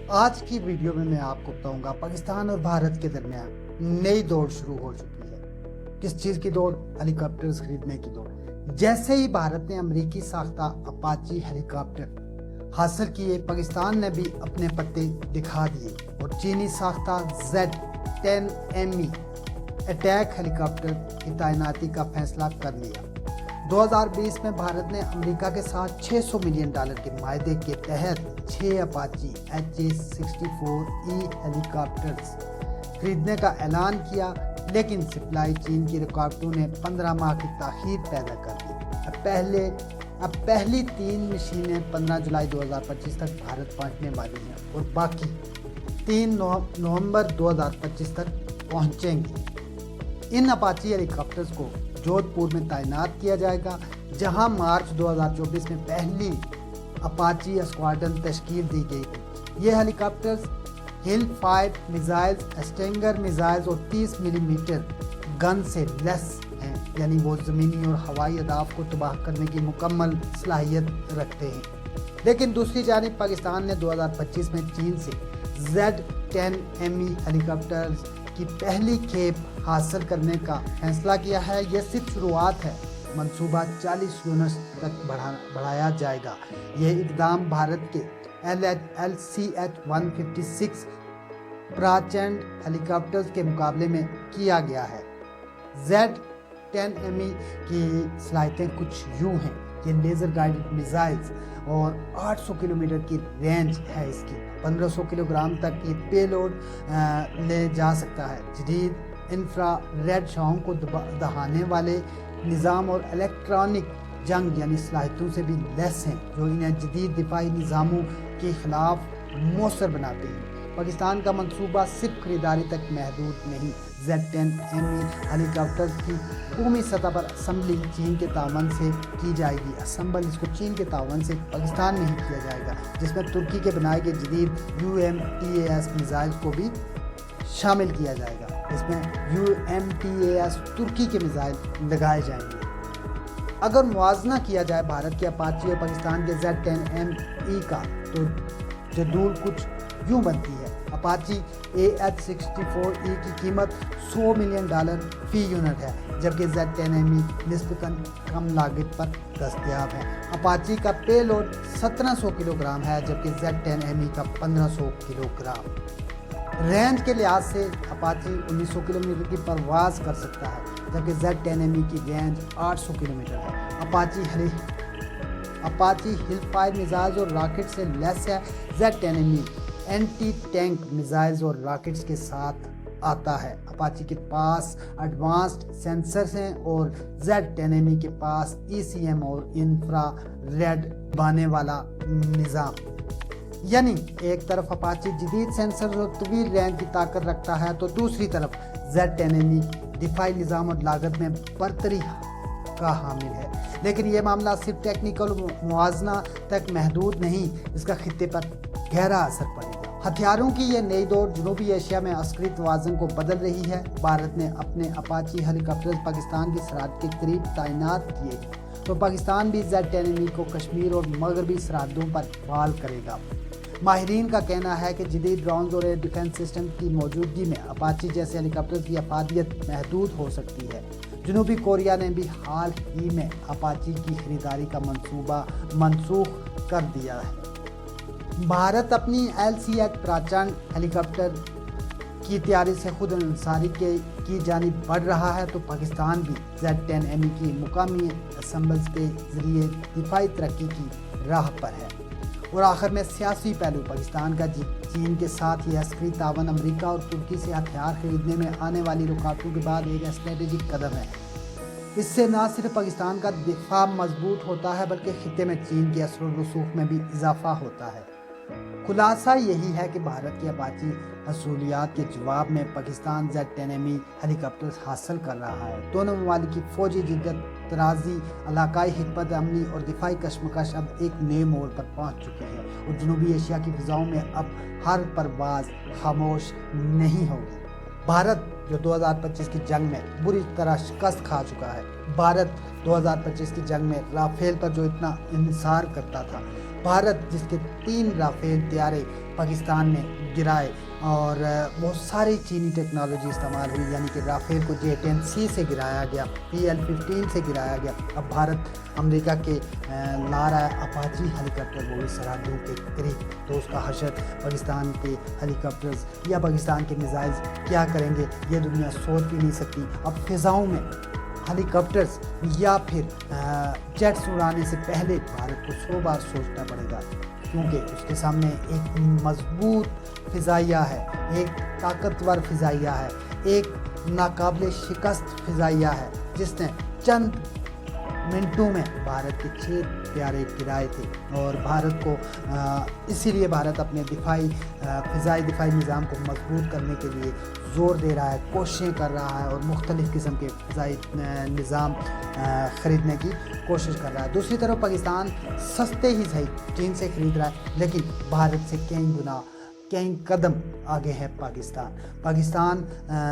आज की वीडियो में मैं आपको बताऊंगा पाकिस्तान और भारत के दरमियान नई दौड़ शुरू हो चुकी है। किस चीज की दौड़? हेलीकॉप्टर्स खरीदने की दौड़। जैसे ही भारत ने अमेरिकी साख्ता अपाची हेलीकॉप्टर हासिल किए, पाकिस्तान ने भी अपने पत्ते दिखा दिए और चीनी साख्ता Z-10ME अटैक हेलीकॉप्टर की तैनाती का फैसला कर लिया। 2020 में भारत ने अमेरिका के साथ $600 मिलियन के मायदे के तहत 6 अपाची HA-64E हेलीकॉप्टर्स खरीदने का ऐलान किया, लेकिन सप्लाई चीन की रुकावटों ने 15 माह की ताखीर पैदा कर दी। अब पहली 3 मशीनें 15 जुलाई 2025 तक भारत पहुंचने वाली हैं और बाकी 3 नवंबर 2025 तक पहुंचेंगी। इन अपाची हेलीकॉप्टर्स को जोधपुर में तैनात किया जाएगा, जहां मार्च 2024 में पहली अपाची स्क्वाड्रन तश्कील दी गई थी। ये हेलीकॉप्टर्स हिल फायर मिसाइल्स, स्टिंगर मिसाइल्स और 30 मिलीमीटर गन से लैस हैं, यानी वो ज़मीनी और हवाई अहदाफ को तबाह करने की मुकम्मल सलाहियत रखते हैं। लेकिन दूसरी जानिब पाकिस्तान ने 2025 में चीन से Z-10ME हेलीकॉप्टर्स की पहली खेप हासिल करने का फैसला किया है। यह सिर्फ शुरुआत है, मंसूबा 40 यूनिट्स तक बढ़ाया जाएगा। यह इकदाम भारत के LCH-156 प्रचंड हेलीकॉप्टर्स के मुकाबले में किया गया है। Z-10ME की सलाहियतें कुछ यूँ हैं। ये लेज़र गाइडेड मिसाइल्स और 800 किलोमीटर की रेंज है इसकी। 1500 किलोग्राम तक की पेलोड ले जा सकता है। जदीद इंफ्रारेड शॉक को दहाने वाले निज़ाम और इलेक्ट्रॉनिक जंग यानी सलाहियतों से भी लैस हैं, जो इन्हें जदीद दिफाई निज़ामों के खिलाफ मौसर बनाते हैं। पाकिस्तान का मंसूबा सिर्फ खरीदारी तक महदूद नहीं। Z-10ME हेलीकॉप्टर्स की कौमी सतह पर असम्बली चीन के तावन से की जाएगी। असम्बल इसको चीन के तावन से पाकिस्तान में ही किया जाएगा, जिसमें तुर्की के बनाए गए जदीद UMTAS मिसाइल को भी शामिल किया जाएगा। इसमें UMTAS तुर्की के मिसाइल लगाए जाएंगे। अगर मुआवजा किया जाए भारत के अपाची और पाकिस्तान के Z-10ME का, तो जदूल कुछ यूँ बनती है। अपाची AH-64E की कीमत $100 मिलियन फी यूनिट है, जबकि Z-10ME निस्बतन कम लागत पर दस्तयाब है। अपाची का पेलोड 1700 किलोग्राम है, जबकि Z-10ME का 1500 किलोग्राम। रेंज के लिहाज से अपाची 1900 किलोमीटर की परवाज़ कर सकता है, जबकि Z-10ME की रेंज 800 किलोमीटर है। अपाची हिल फायर मिसाइल्स और रॉकेट से लैस है। Z-10ME एंटी टैंक मिसाइल्स और रॉकेट्स के साथ आता है। अपाची के पास एडवांस्ड सेंसर्स हैं और Z-10ME के पास ECM और इंफ्रारेड बाने वाला निज़ाम। यानी एक तरफ अपाची जदीद सेंसर और तवील रेंज की ताकत रखता है, तो दूसरी तरफ Z-10ME दिफाई निज़ाम और लागत में बरतरी का हामिल है। लेकिन यह मामला सिर्फ टेक्निकल मुआवजा तक महदूद नहीं, इसका खित्ते पर गहरा असर पड़ेगा। हथियारों की यह नई दौड़ जनूबी एशिया में अस्करी तवाज़ुन को बदल रही है। भारत ने अपने अपाची हेलीकॉप्टर्स पाकिस्तान की सरहद के करीब तैनात किए, तो पाकिस्तान भी Z-10ME को कश्मीर और मगरबी सरहदों पर फाल करेगा। माहिरीन का कहना है कि जदीद ड्रोन्स और एयर डिफेंस सिस्टम की मौजूदगी में अपाची जैसे हेलीकॉप्टर्स की अफादियत महदूद हो सकती है। जनूबी कोरिया ने भी हाल ही में अपाची की खरीदारी का मंसूबा मनसूख कर दिया है। भारत अपनी LCH प्रचंड हेलीकॉप्टर की तैयारी से खुद इंसारी की जानिब बढ़ रहा है, तो पाकिस्तान भी Z-10ME की मुकामी असम्बल्स के जरिए दिफाई तरक्की की राह पर है। और आखिर में सियासी पहलू, पाकिस्तान का चीन के साथ ये अस्करी तावन अमेरिका और तुर्की से हथियार खरीदने में आने वाली रुकावटों के बाद एक स्ट्रेटेजिक कदम है। इससे न सिर्फ पाकिस्तान का दिफा मजबूत होता है, बल्कि खित्ते में चीन के असर और रसूख में भी इजाफा होता है। खुलासा यही है कि भारत की अपाची असूलियात के जवाब में पाकिस्तान Z-10ME हेलीकॉप्टर्स हासिल कर रहा है। दोनों ममालिक की फौजी जिद्दत तराजी, इलाकाई हिकमत अमली और दिफाई कशमकश अब एक नए मोड़ पर पहुंच चुकी है और जनूबी एशिया की फिजाओं में अब हर परवाज़ खामोश नहीं होगी। भारत जो 2025 की जंग में बुरी तरह शिकस्त खा चुका है, भारत 2025 की जंग में राफेल पर जो इतना इंतजार करता था, भारत जिसके 3 राफेल तैयारे पाकिस्तान ने गिराए और बहुत सारी चीनी टेक्नोलॉजी इस्तेमाल हुई, यानी कि राफेल को J-10C से गिराया गया, PL-15 से गिराया गया। अब भारत अमेरिका के ला रहा है अपाची हेलीकॉप्टर, वो भी सरहदों के करीब। तो उसका हशर पाकिस्तान के हेलीकॉप्टर्स या पाकिस्तान के मिसाइल्स क्या करेंगे, ये दुनिया सोच भी नहीं सकती। अब फ़िज़ाओं में हेलीकॉप्टर्स या फिर जेट्स उड़ाने से पहले भारत को 100 बार सोचना पड़ेगा, क्योंकि उसके सामने एक मजबूत फ़िज़ाइया है, एक ताकतवर फ़िज़ाइया है, एक नाकाबिल शिकस्त फ़िज़ाइया है, जिसने चंद मिनटों में भारत के 6 प्यारे गिराए थे। और भारत को इसीलिए भारत अपने फ़िज़ाई दिफाई निज़ाम को मजबूत करने के लिए ज़ोर दे रहा है, कोशिशें कर रहा है और मुख्तलिफ़ किस्म के फ़िज़ाई निज़ाम ख़रीदने की कोशिश कर रहा है। दूसरी तरफ पाकिस्तान सस्ते ही सही चीन से ख़रीद रहा है, लेकिन भारत से कई कदम आगे है पाकिस्तान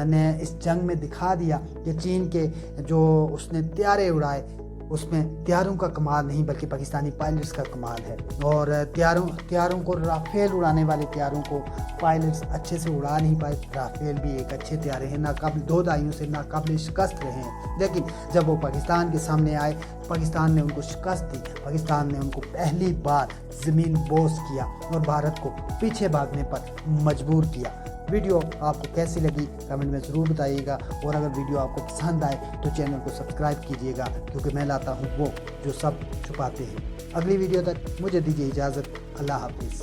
ने इस जंग में दिखा दिया कि चीन के जो उसने त्यारे उड़ाए, उसमें त्यारों का कमाल नहीं बल्कि पाकिस्तानी पायलट्स का कमाल है। और त्यारों को, राफेल उड़ाने वाले त्यारों को पायलट्स अच्छे से उड़ा नहीं पाए। राफेल भी एक अच्छे त्यारे हैं, नाकाबिल 2 दहाइयों से नाकाबिल शिकस्त रहे हैं, लेकिन जब वो पाकिस्तान के सामने आए, पाकिस्तान ने उनको शिकस्त दी, पाकिस्तान ने उनको पहली बार ज़मीन बोस किया और भारत को पीछे भागने पर मजबूर किया। वीडियो आपको कैसी लगी कमेंट में ज़रूर बताइएगा, और अगर वीडियो आपको पसंद आए तो चैनल को सब्सक्राइब कीजिएगा, क्योंकि मैं लाता हूँ वो जो सब छुपाते हैं। अगली वीडियो तक मुझे दीजिए इजाज़त। अल्लाह हाफिज़।